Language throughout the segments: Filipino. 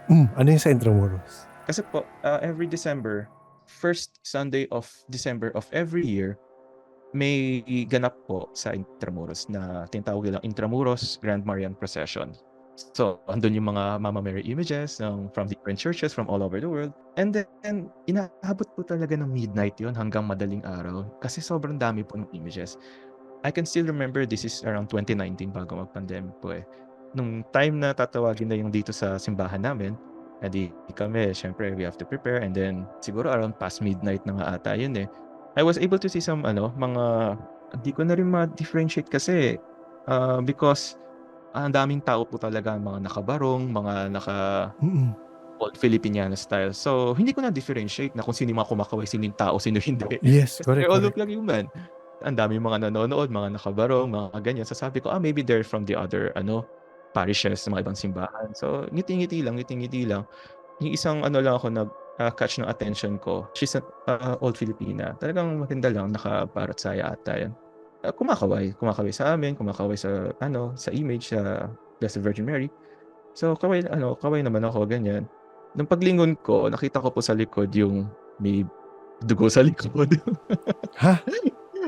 Ano yung sa Intramuros? Kasi po, every December, first Sunday of December of every year, may ganap po sa Intramuros na tinatawag nilang Intramuros Grand Marian Procession. So, andun yung mga Mama Mary images from different churches from all over the world. And then, inaabot po talaga ng midnight yon hanggang madaling araw kasi sobrang dami po ng images. I can still remember this is around 2019 bago mag-pandemic po eh. Nung time na tatawagin na yung dito sa simbahan namin, edi kami, syempre we have to prepare and then siguro around past midnight na nga ata yun eh. I was able to see some mga hindi ko na rin ma-differentiate kasi because ang daming tao po talaga, mga nakabarong, mga naka Mm. old Filipiniana style. So, hindi ko na-differentiate na kung sino yung mga kumakaway, sino yung tao, sino hindi. Yes, Kasi they correct, all look correct. like human. Ang daming mga nanonood, mga nakabarong, mga ganyan. So sabi ko, maybe they're from the other parishes, mga ibang simbahan. So ngiti-ngiti lang, ngiti-ngiti lang. Yung isang lang ako catch ng attention ko. She's an old Filipina. Talagang maganda lang, nakaparot saya ata yan. Kumakaway sa amin, kumakaway sa image sa Blessed Virgin Mary. So kaway naman ako, ganyan. Nung paglingon ko, nakita ko po sa likod yung may dugo sa likod. Ha?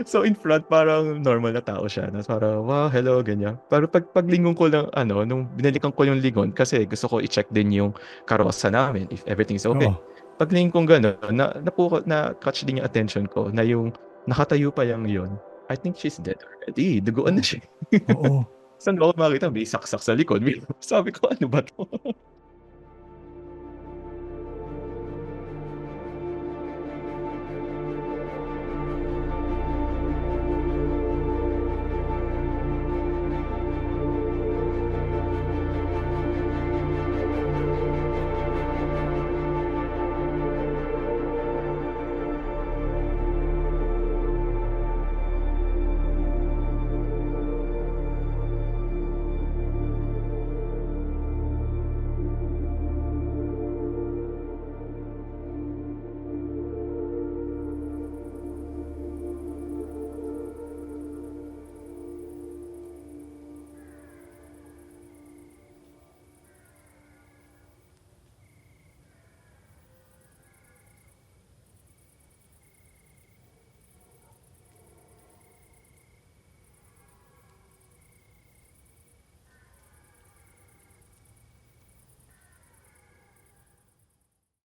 So in front, parang normal na tao siya. Na parang, wow, hello, ganyan. Pero paglingon ko lang, nung binalikan ko yung lingon, kasi gusto ko i-check din yung karosa namin, if everything's okay. Oo. Paglingon ko gano'n, na-catch din yung attention ko, na yung nakatayo pa yung yun. I think she's dead already. Duguan na Oo. siya. Oo. Saan ko makita? May saksak sa likod. Sabi ko, ano ba to?